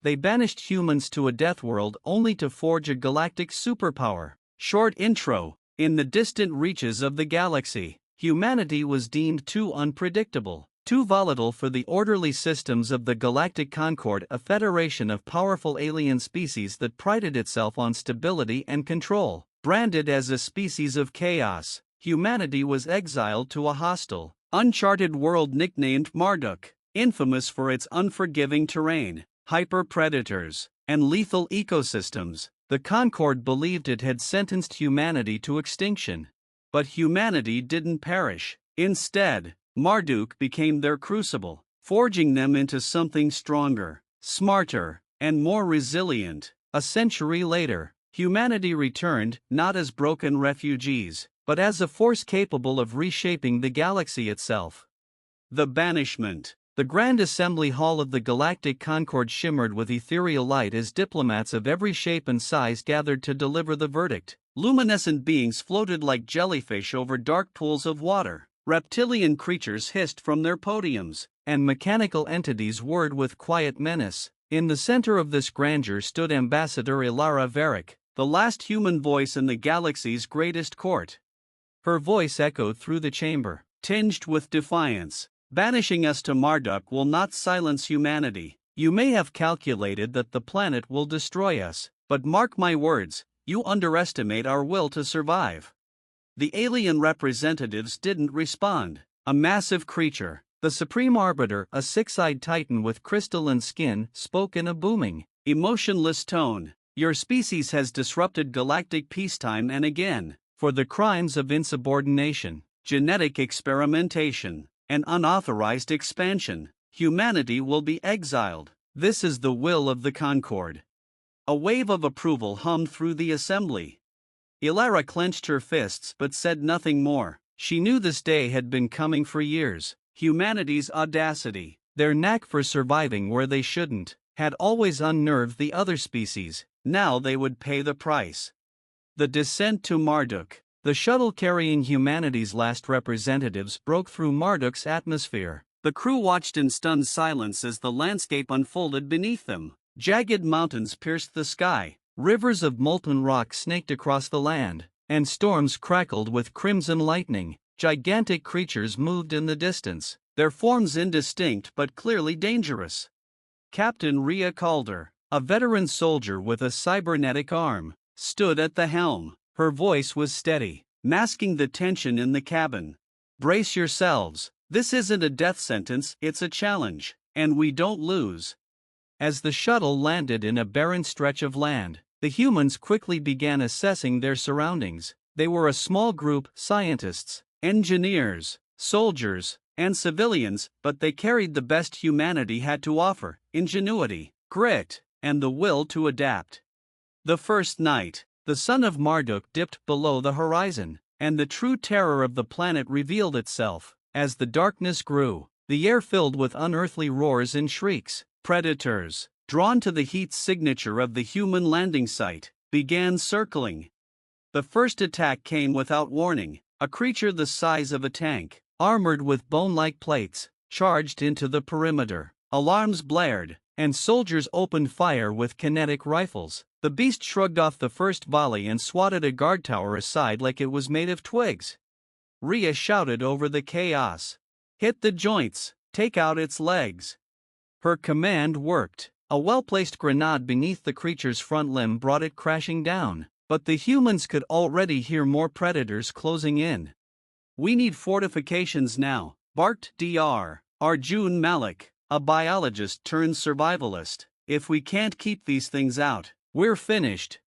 They banished humans to a Deathworld only to forge a galactic superpower. Short intro. In the distant reaches of the galaxy, humanity was deemed too unpredictable, too volatile for the orderly systems of the Galactic Concord, a federation of powerful alien species that prided itself on stability and control. Branded as a species of chaos, humanity was exiled to a hostile, uncharted world nicknamed Marduk, infamous for its unforgiving terrain, hyper-predators, and lethal ecosystems. The Concord believed it had sentenced humanity to extinction. But humanity didn't perish. Instead, Marduk became their crucible, forging them into something stronger, smarter, and more resilient. A century later, humanity returned, not as broken refugees, but as a force capable of reshaping the galaxy itself. The Banishment. The Grand Assembly Hall of the Galactic Concord shimmered with ethereal light as diplomats of every shape and size gathered to deliver the verdict. Luminescent beings floated like jellyfish over dark pools of water, reptilian creatures hissed from their podiums, and mechanical entities whirred with quiet menace. In the center of this grandeur stood Ambassador Ilara Varick, the last human voice in the galaxy's greatest court. Her voice echoed through the chamber, tinged with defiance. Banishing us to Marduk will not silence humanity. You may have calculated that the planet will destroy us, but mark my words, you underestimate our will to survive. The alien representatives didn't respond. A massive creature, the Supreme Arbiter, a six-eyed titan with crystalline skin, spoke in a booming, emotionless tone. Your species has disrupted galactic peacetime and again, for the crimes of insubordination, genetic experimentation, and unauthorized expansion, humanity will be exiled. This is the will of the Concord. A wave of approval hummed through the assembly. Ilara clenched her fists but said nothing more. She knew this day had been coming for years. Humanity's audacity, their knack for surviving where they shouldn't, had always unnerved the other species. Now they would pay the price. The descent to Marduk. The shuttle carrying humanity's last representatives broke through Marduk's atmosphere. The crew watched in stunned silence as the landscape unfolded beneath them. Jagged mountains pierced the sky, rivers of molten rock snaked across the land, and storms crackled with crimson lightning. Gigantic creatures moved in the distance, their forms indistinct but clearly dangerous. Captain Rhea Calder, a veteran soldier with a cybernetic arm, stood at the helm. Her voice was steady, masking the tension in the cabin. Brace yourselves. This isn't a death sentence, it's a challenge, and we don't lose. As the shuttle landed in a barren stretch of land, the humans quickly began assessing their surroundings. They were a small group: scientists, engineers, soldiers, and civilians, but they carried the best humanity had to offer: ingenuity, grit, and the will to adapt. The first night, the sun of Marduk dipped below the horizon, and the true terror of the planet revealed itself. As the darkness grew, the air filled with unearthly roars and shrieks. Predators, drawn to the heat signature of the human landing site, began circling. The first attack came without warning. A creature the size of a tank, armored with bone-like plates, charged into the perimeter. Alarms blared, and soldiers opened fire with kinetic rifles. The beast shrugged off the first volley and swatted a guard tower aside like it was made of twigs. Rhea shouted over the chaos. "Hit the joints, take out its legs." Her command worked. A well-placed grenade beneath the creature's front limb brought it crashing down, but the humans could already hear more predators closing in. "We need fortifications now," barked Dr. Arjun Malik, a biologist turned survivalist. "If we can't keep these things out, we're finished."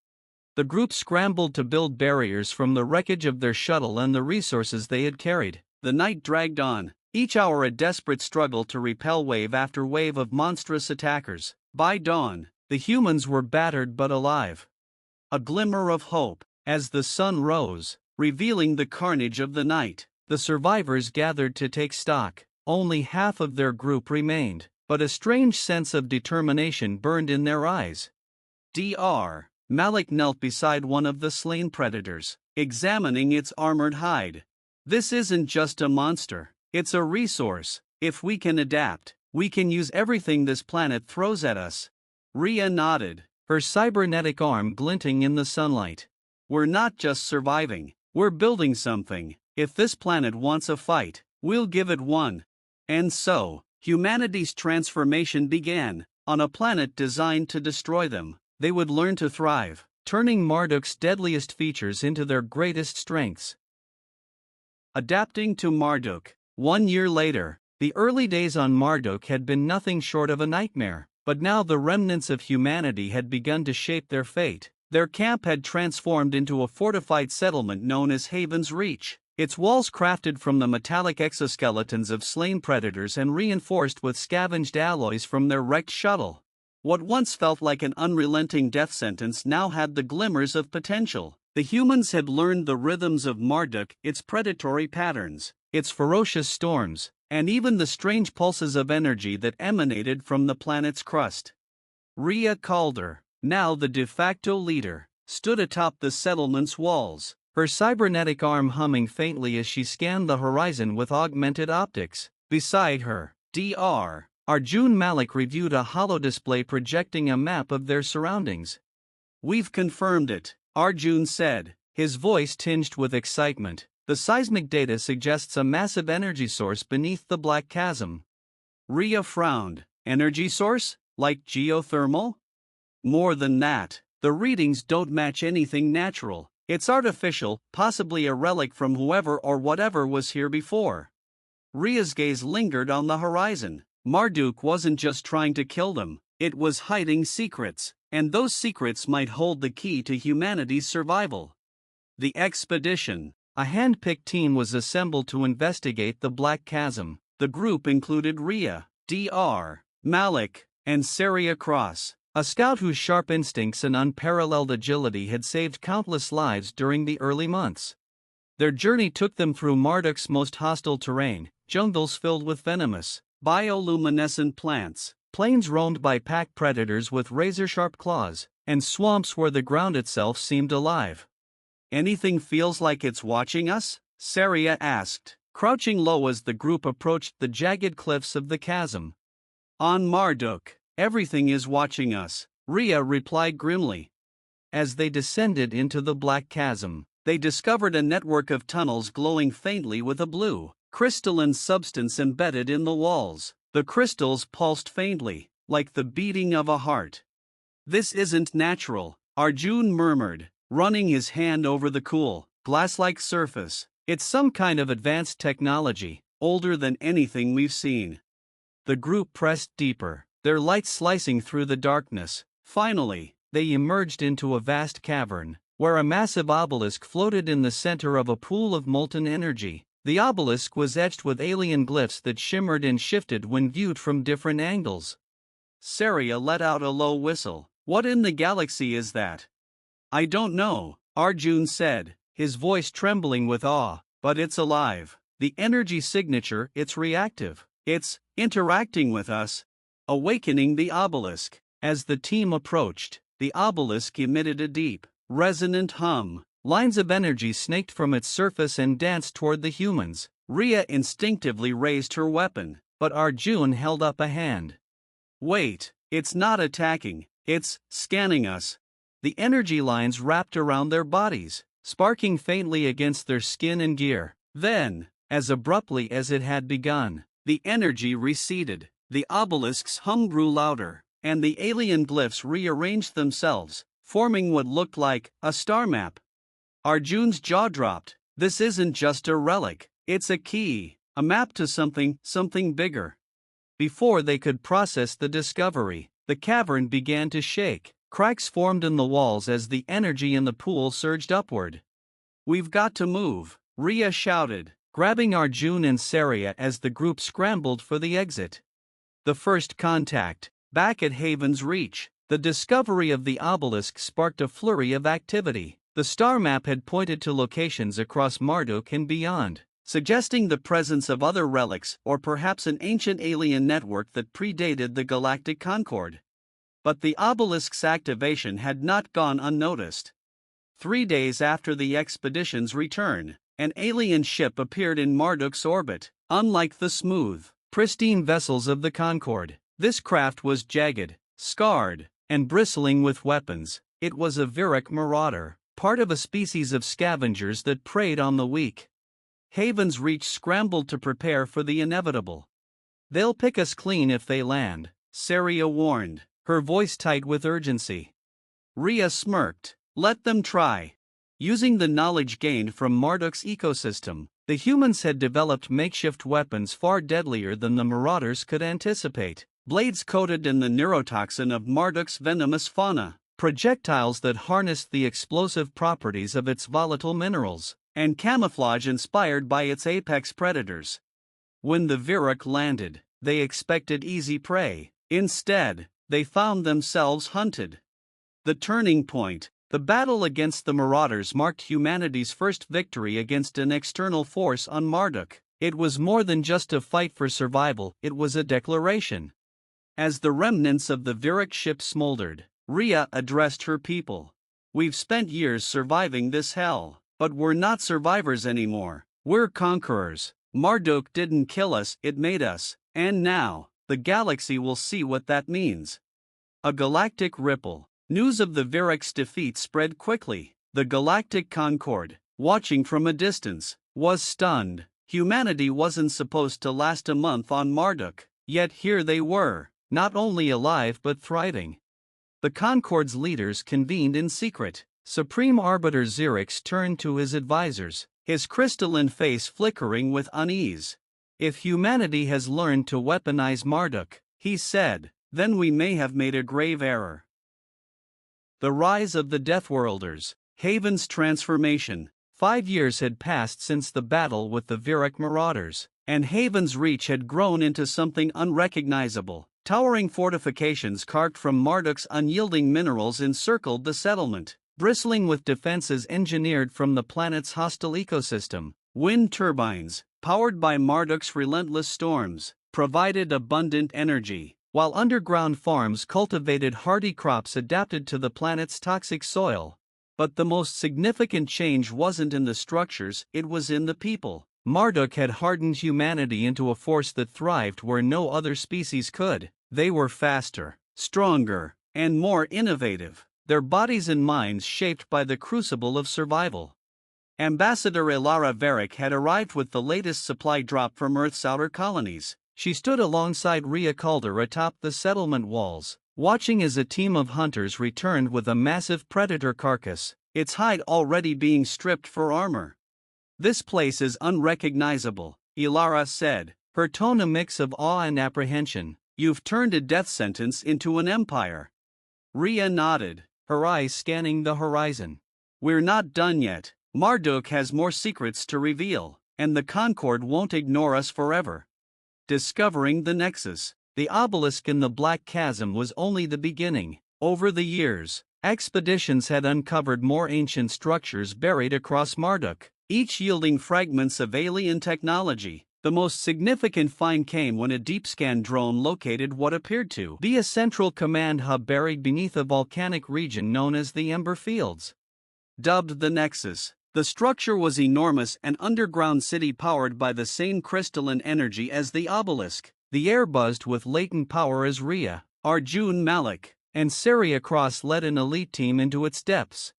The group scrambled to build barriers from the wreckage of their shuttle and the resources they had carried. The night dragged on, each hour a desperate struggle to repel wave after wave of monstrous attackers. By dawn, the humans were battered but alive. A glimmer of hope. As the sun rose, revealing the carnage of the night, the survivors gathered to take stock. Only half of their group remained, but a strange sense of determination burned in their eyes. Dr. Malik knelt beside one of the slain predators, examining its armored hide. "This isn't just a monster, it's a resource. If we can adapt, we can use everything this planet throws at us." Rhea nodded, her cybernetic arm glinting in the sunlight. We're not just surviving, we're building something. If this planet wants a fight, we'll give it one. And so, humanity's transformation began. On a planet designed to destroy them, they would learn to thrive, turning Marduk's deadliest features into their greatest strengths. Adapting to Marduk. 1 year later, the early days on Marduk had been nothing short of a nightmare, but now the remnants of humanity had begun to shape their fate. Their camp had transformed into a fortified settlement known as Haven's Reach, its walls crafted from the metallic exoskeletons of slain predators and reinforced with scavenged alloys from their wrecked shuttle. What once felt like an unrelenting death sentence now had the glimmers of potential. The humans had learned the rhythms of Marduk, its predatory patterns, its ferocious storms, and even the strange pulses of energy that emanated from the planet's crust. Rhea Calder, now the de facto leader, stood atop the settlement's walls, her cybernetic arm humming faintly as she scanned the horizon with augmented optics. Beside her, Dr. Arjun Malik reviewed a holodisplay projecting a map of their surroundings. "We've confirmed it," Arjun said, his voice tinged with excitement. "The seismic data suggests a massive energy source beneath the Black Chasm." Rhea frowned. "Energy source? Like geothermal?" "More than that. The readings don't match anything natural. It's artificial, possibly a relic from whoever or whatever was here before." Rhea's gaze lingered on the horizon. Marduk wasn't just trying to kill them, it was hiding secrets, and those secrets might hold the key to humanity's survival. The expedition. A hand-picked team was assembled to investigate the Black Chasm. The group included Rhea, Dr. Malik, and Saria Cross, a scout whose sharp instincts and unparalleled agility had saved countless lives during the early months. Their journey took them through Marduk's most hostile terrain, jungles filled with venomous, bioluminescent plants, plains roamed by pack predators with razor-sharp claws, and swamps where the ground itself seemed alive. "Anything feels like it's watching us?" Saria asked, crouching low as the group approached the jagged cliffs of the chasm. "On Marduk, everything is watching us," Rhea replied grimly. As they descended into the Black Chasm, they discovered a network of tunnels glowing faintly with a blue, crystalline substance embedded in the walls. The crystals pulsed faintly, like the beating of a heart. "This isn't natural," Arjun murmured, running his hand over the cool, glass-like surface. "It's some kind of advanced technology, older than anything we've seen." The group pressed deeper, their light slicing through the darkness. Finally, they emerged into a vast cavern, where a massive obelisk floated in the center of a pool of molten energy. The obelisk was etched with alien glyphs that shimmered and shifted when viewed from different angles. Saria let out a low whistle. "What in the galaxy is that?" "I don't know," Arjun said, his voice trembling with awe, "but it's alive. The energy signature, it's reactive. It's interacting with us, awakening the obelisk." As the team approached, the obelisk emitted a deep, resonant hum. Lines of energy snaked from its surface and danced toward the humans. Rhea instinctively raised her weapon, but Arjun held up a hand. "Wait, it's not attacking, it's scanning us." The energy lines wrapped around their bodies, sparking faintly against their skin and gear. Then, as abruptly as it had begun, the energy receded, the obelisk's hum grew louder, and the alien glyphs rearranged themselves, forming what looked like a star map. Arjun's jaw dropped. "This isn't just a relic, it's a key, a map to something bigger." Before they could process the discovery, the cavern began to shake. Cracks formed in the walls as the energy in the pool surged upward. "We've got to move," Rhea shouted, grabbing Arjun and Saria as the group scrambled for the exit. The first contact. Back at Haven's Reach, the discovery of the obelisk sparked a flurry of activity. The star map had pointed to locations across Marduk and beyond, suggesting the presence of other relics or perhaps an ancient alien network that predated the Galactic Concord. But the obelisk's activation had not gone unnoticed. 3 days after the expedition's return, an alien ship appeared in Marduk's orbit. Unlike the smooth, pristine vessels of the Concord, this craft was jagged, scarred, and bristling with weapons. It was a Viric marauder, part of a species of scavengers that preyed on the weak. Haven's Reach scrambled to prepare for the inevitable. "They'll pick us clean if they land," Saria warned, her voice tight with urgency. Rhea smirked. "Let them try." Using the knowledge gained from Marduk's ecosystem, the humans had developed makeshift weapons far deadlier than the marauders could anticipate. Blades coated in the neurotoxin of Marduk's venomous fauna, projectiles that harnessed the explosive properties of its volatile minerals, and camouflage inspired by its apex predators. When the Viric landed, they expected easy prey. Instead, they found themselves hunted. The turning point, the battle against the Marauders, marked humanity's first victory against an external force on Marduk. It was more than just a fight for survival, it was a declaration. As the remnants of the Viric ship smoldered, Rhea addressed her people. "We've spent years surviving this hell, but we're not survivors anymore. We're conquerors. Marduk didn't kill us, it made us, and now, the galaxy will see what that means." A galactic ripple. News of the Viric's defeat spread quickly. The Galactic Concord, watching from a distance, was stunned. Humanity wasn't supposed to last a month on Marduk, yet here they were, not only alive but thriving. The Concord's leaders convened in secret. Supreme Arbiter Xerix turned to his advisors, his crystalline face flickering with unease. "If humanity has learned to weaponize Marduk," he said, "then we may have made a grave error." The rise of the Deathworlders, Haven's transformation. 5 years had passed since the battle with the Viric Marauders, and Haven's Reach had grown into something unrecognizable. Towering fortifications carved from Marduk's unyielding minerals encircled the settlement, bristling with defenses engineered from the planet's hostile ecosystem. Wind turbines, powered by Marduk's relentless storms, provided abundant energy, while underground farms cultivated hardy crops adapted to the planet's toxic soil. But the most significant change wasn't in the structures, it was in the people. Marduk had hardened humanity into a force that thrived where no other species could. They were faster, stronger, and more innovative, their bodies and minds shaped by the crucible of survival. Ambassador Ilara Varick had arrived with the latest supply drop from Earth's outer colonies. She stood alongside Rhea Calder atop the settlement walls, watching as a team of hunters returned with a massive predator carcass, its hide already being stripped for armor. "This place is unrecognizable," Ilara said, her tone a mix of awe and apprehension. "You've turned a death sentence into an empire." Rhea nodded, her eyes scanning the horizon. "We're not done yet. Marduk has more secrets to reveal, and the Concord won't ignore us forever." Discovering the Nexus, the obelisk in the Black Chasm, was only the beginning. Over the years, expeditions had uncovered more ancient structures buried across Marduk, each yielding fragments of alien technology. The most significant find came when a deep scan drone located what appeared to be a central command hub buried beneath a volcanic region known as the Ember Fields. Dubbed the Nexus, the structure was enormous, an underground city powered by the same crystalline energy as the obelisk. The air buzzed with latent power as Rhea, Arjun Malik, and Saria Cross led an elite team into its depths.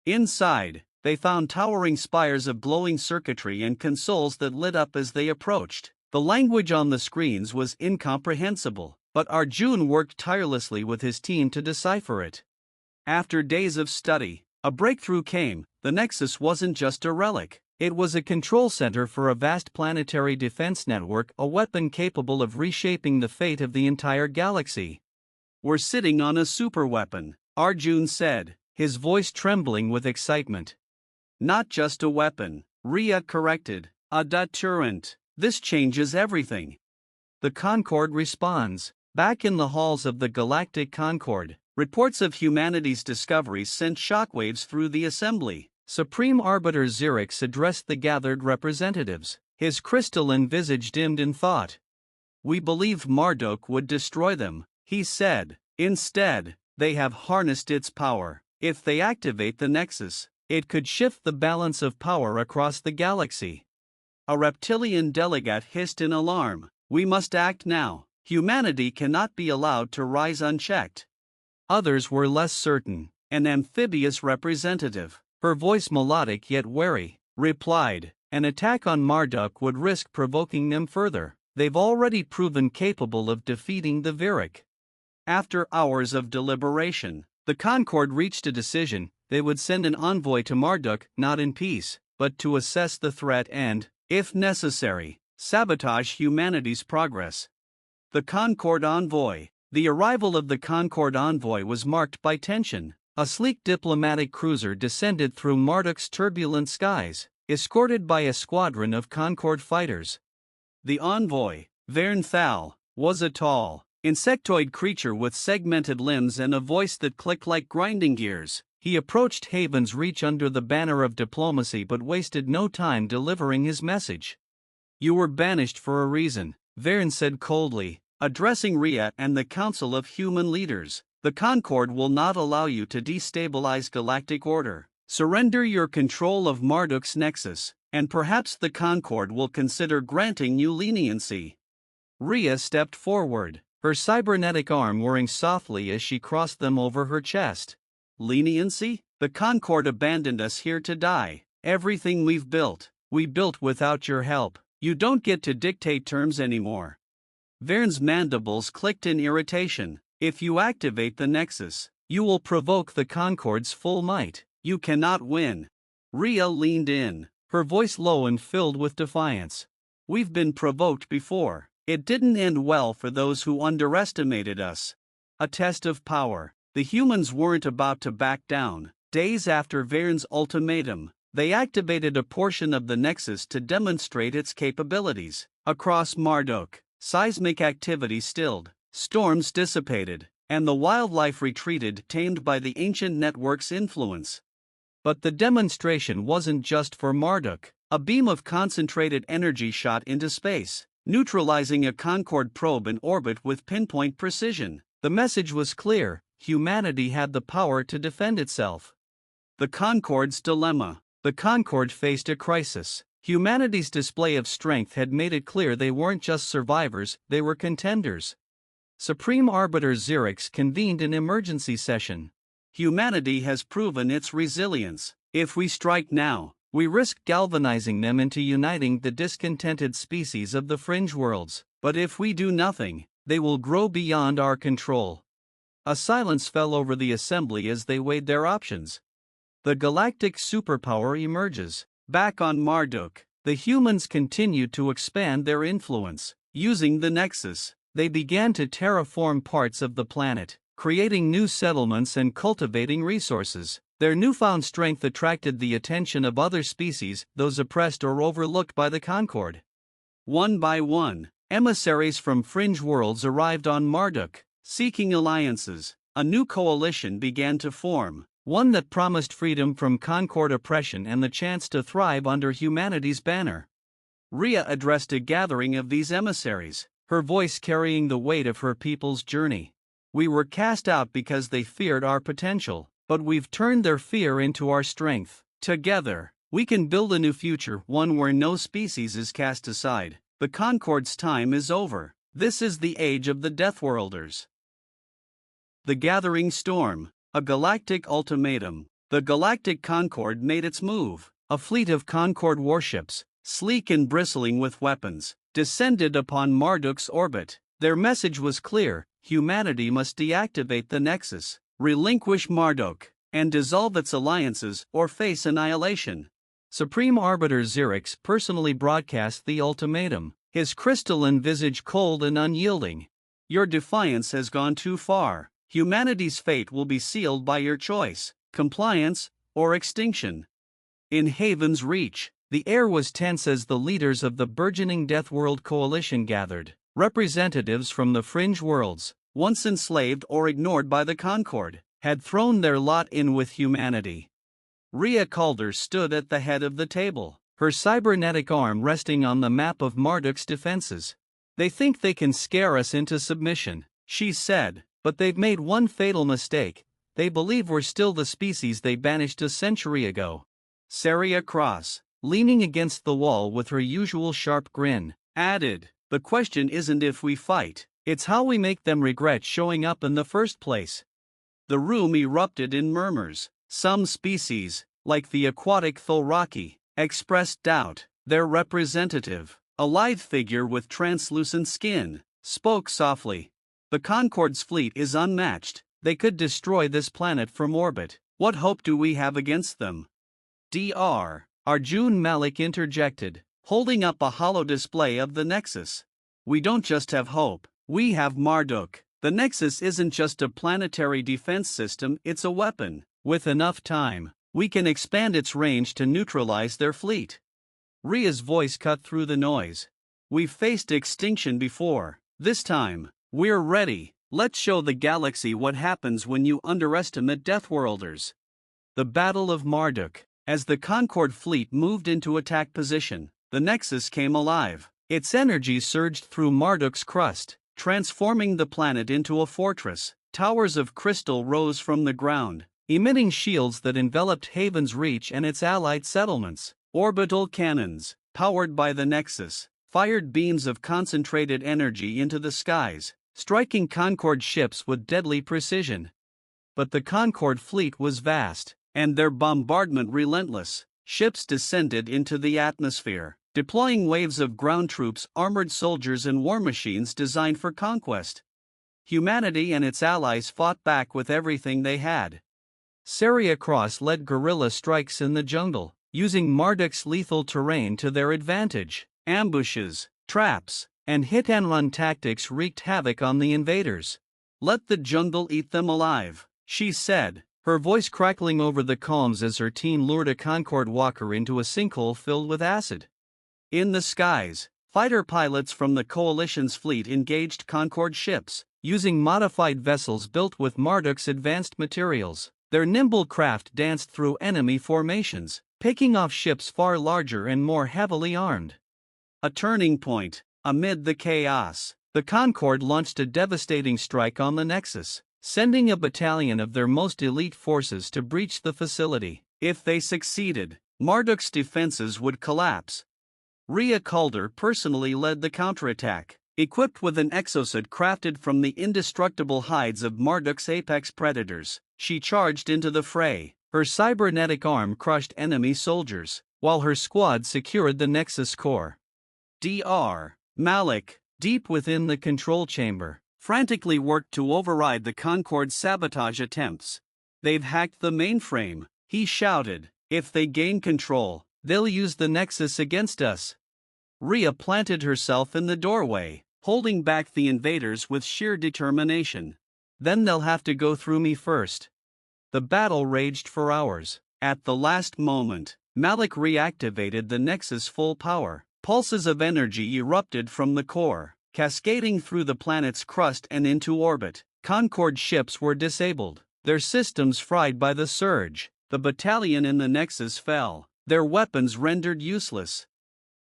Inside, they found towering spires of glowing circuitry and consoles that lit up as they approached. The language on the screens was incomprehensible, but Arjun worked tirelessly with his team to decipher it. After days of study, a breakthrough came. The Nexus wasn't just a relic, it was a control center for a vast planetary defense network, a weapon capable of reshaping the fate of the entire galaxy. "We're sitting on a superweapon," Arjun said, his voice trembling with excitement. "Not just a weapon," Rhea corrected, "a deterrent. This changes everything." The Concord responds. Back in the halls of the Galactic Concord, reports of humanity's discoveries sent shockwaves through the assembly. Supreme Arbiter Xerix addressed the gathered representatives, his crystalline visage dimmed in thought. "We believed Marduk would destroy them," he said. "Instead, they have harnessed its power. If they activate the Nexus, it could shift the balance of power across the galaxy." A reptilian delegate hissed in alarm. "We must act now. Humanity cannot be allowed to rise unchecked." Others were less certain. An amphibious representative, her voice melodic yet wary, replied, "An attack on Marduk would risk provoking them further. They've already proven capable of defeating the Virik." After hours of deliberation, the Concord reached a decision. They would send an envoy to Marduk not in peace, but to assess the threat and, if necessary, sabotage humanity's progress. The Concord envoy. The arrival of the Concord envoy was marked by tension. A sleek diplomatic cruiser descended through Marduk's turbulent skies, escorted by a squadron of Concord fighters. The envoy, Vernthal, was a tall, insectoid creature with segmented limbs and a voice that clicked like grinding gears. He approached Haven's Reach under the banner of diplomacy but wasted no time delivering his message. "You were banished for a reason," Vern said coldly, addressing Rhea and the Council of Human Leaders. "The Concord will not allow you to destabilize galactic order. Surrender your control of Marduk's nexus, and perhaps the Concord will consider granting you leniency." Rhea stepped forward, her cybernetic arm whirring softly as she crossed them over her chest. "Leniency? The Concord abandoned us here to die. Everything we built without your help. You don't get to dictate terms anymore." Vern's mandibles clicked in irritation. "If you activate the Nexus, you will provoke the Concord's full might. You cannot win." Rhea leaned in, her voice low and filled with defiance. "We've been provoked before. It didn't end well for those who underestimated us. A test of power. The humans weren't about to back down. Days after Vern's ultimatum, they activated a portion of the Nexus to demonstrate its capabilities. Across Marduk, seismic activity stilled, storms dissipated, and the wildlife retreated, tamed by the ancient network's influence. But the demonstration wasn't just for Marduk. A beam of concentrated energy shot into space, neutralizing a Concord probe in orbit with pinpoint precision. The message was clear: humanity had the power to defend itself. The Concord's dilemma. The Concord faced a crisis. Humanity's display of strength had made it clear they weren't just survivors, they were contenders. Supreme Arbiter Xerix convened an emergency session. "Humanity has proven its resilience. If we strike now, we risk galvanizing them into uniting the discontented species of the fringe worlds. But if we do nothing, they will grow beyond our control." A silence fell over the assembly as they weighed their options. The galactic superpower emerges. Back on Marduk, the humans continued to expand their influence. Using the Nexus, they began to terraform parts of the planet, creating new settlements and cultivating resources. Their newfound strength attracted the attention of other species, those oppressed or overlooked by the Concord. One by one, emissaries from fringe worlds arrived on Marduk, seeking alliances. A new coalition began to form, one that promised freedom from Concord oppression and the chance to thrive under humanity's banner. Rhea addressed a gathering of these emissaries, her voice carrying the weight of her people's journey. "We were cast out because they feared our potential, but we've turned their fear into our strength. Together, we can build a new future, one where no species is cast aside. The Concord's time is over. This is the age of the Deathworlders." The Gathering Storm. A galactic ultimatum. The Galactic Concord made its move. A fleet of Concord warships, sleek and bristling with weapons, descended upon Marduk's orbit. Their message was clear: humanity must deactivate the Nexus, relinquish Marduk, and dissolve its alliances or face annihilation. Supreme Arbiter Xerix personally broadcast the ultimatum, his crystalline visage cold and unyielding. "Your defiance has gone too far. Humanity's fate will be sealed by your choice: compliance or extinction." In Haven's Reach, the air was tense as the leaders of the burgeoning Deathworld coalition gathered. Representatives from the fringe worlds, once enslaved or ignored by the Concord, had thrown their lot in with humanity. Rhea Calder stood at the head of the table, her cybernetic arm resting on the map of Marduk's defenses. "They think they can scare us into submission," she said, "but they've made one fatal mistake. They believe we're still the species they banished a century ago." Saria Cross, leaning against the wall with her usual sharp grin, added, "The question isn't if we fight, it's how we make them regret showing up in the first place." The room erupted in murmurs. Some species, like the aquatic thulraki, expressed doubt. Their representative, a lithe figure with translucent skin, spoke softly. The Concorde's fleet is unmatched. They could destroy this planet from orbit. What hope do we have against them? Dr. Arjun Malik interjected, holding up a hollow display of the Nexus. We don't just have hope, we have Marduk. The Nexus isn't just a planetary defense system, it's a weapon. With enough time, we can expand its range to neutralize their fleet. Ria's voice cut through the noise. We've faced extinction before. This time, we're ready. Let's show the galaxy what happens when you underestimate Deathworlders. The Battle of Marduk. As the Concorde fleet moved into attack position, the Nexus came alive. Its energy surged through Marduk's crust, transforming the planet into a fortress. Towers of crystal rose from the ground, emitting shields that enveloped Haven's Reach and its allied settlements. Orbital cannons, powered by the Nexus, fired beams of concentrated energy into the skies, striking Concorde ships with deadly precision. But the Concorde fleet was vast, and their bombardment relentless. Ships descended into the atmosphere, deploying waves of ground troops, armored soldiers, and war machines designed for conquest. Humanity and its allies fought back with everything they had. Saria Cross led guerrilla strikes in the jungle, using Marduk's lethal terrain to their advantage. Ambushes, traps, and hit-and-run tactics wreaked havoc on the invaders. Let the jungle eat them alive, she said, her voice crackling over the calms as her team lured a Concorde walker into a sinkhole filled with acid. In the skies, fighter pilots from the Coalition's fleet engaged Concorde ships, using modified vessels built with Marduk's advanced materials. Their nimble craft danced through enemy formations, picking off ships far larger and more heavily armed. A turning point. Amid the chaos, the Concorde launched a devastating strike on the Nexus, sending a battalion of their most elite forces to breach the facility. If they succeeded, Marduk's defenses would collapse. Ria Calder personally led the counterattack, equipped with an exosuit crafted from the indestructible hides of Marduk's apex predators. She charged into the fray. Her cybernetic arm crushed enemy soldiers, while her squad secured the Nexus core. Dr. Malik, deep within the control chamber, frantically worked to override the Concorde's sabotage attempts. They've hacked the mainframe, he shouted. If they gain control, they'll use the Nexus against us. Ria planted herself in the doorway, holding back the invaders with sheer determination. Then they'll have to go through me first. The battle raged for hours. At the last moment, Malik reactivated the Nexus full power. Pulses of energy erupted from the core, cascading through the planet's crust and into orbit. Concorde ships were disabled, their systems fried by the surge. The battalion in the Nexus fell, their weapons rendered useless.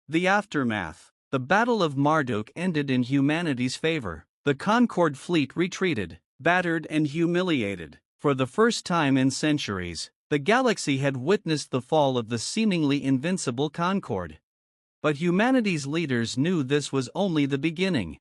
The aftermath. The Battle of Marduk ended in humanity's favor. The Concorde fleet retreated, battered and humiliated. For the first time in centuries, the galaxy had witnessed the fall of the seemingly invincible Concorde. But humanity's leaders knew this was only the beginning.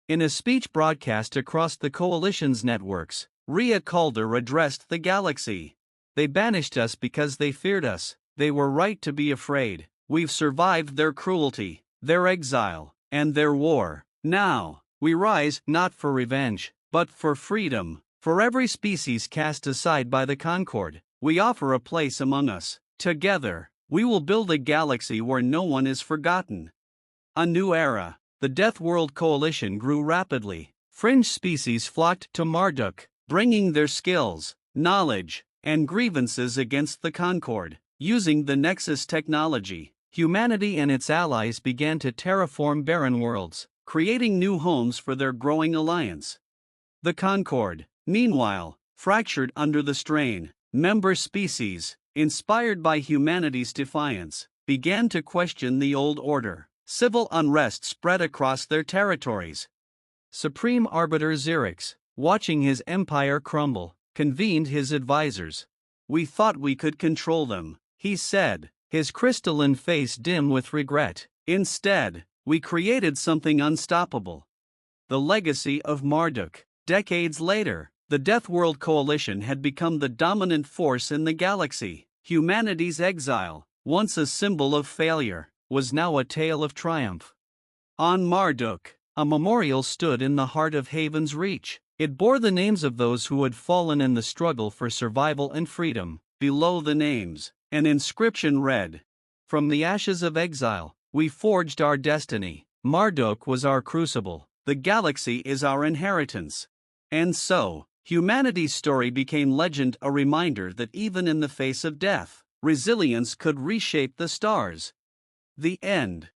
In a speech broadcast across the Coalition's networks, Ria Calder addressed the galaxy. They banished us because they feared us. They were right to be afraid. We've survived their cruelty, their exile, and their war. Now, we rise not for revenge, but for freedom. For every species cast aside by the Concorde, we offer a place among us. Together, we will build a galaxy where no one is forgotten. A new era. The Deathworld Coalition grew rapidly. Fringe species flocked to Marduk, bringing their skills, knowledge, and grievances against the Concorde. Using the Nexus technology, humanity and its allies began to terraform barren worlds, creating new homes for their growing alliance. The Concorde, meanwhile, fractured under the strain. Member species, inspired by humanity's defiance, began to question the old order. Civil unrest spread across their territories. Supreme Arbiter Xerix, watching his empire crumble, convened his advisors. We thought we could control them, he said, his crystalline face dim with regret. Instead, we created something unstoppable. The legacy of Marduk. Decades later, The Deathworld Coalition had become the dominant force in the galaxy. Humanity's exile, once a symbol of failure, was now a tale of triumph. On Marduk, a memorial stood in the heart of Haven's Reach. It bore the names of those who had fallen in the struggle for survival and freedom. Below the names, an inscription read, "From the ashes of exile, we forged our destiny. Marduk was our crucible. The galaxy is our inheritance." And so, humanity's story became legend, a reminder that even in the face of death, resilience could reshape the stars. The end.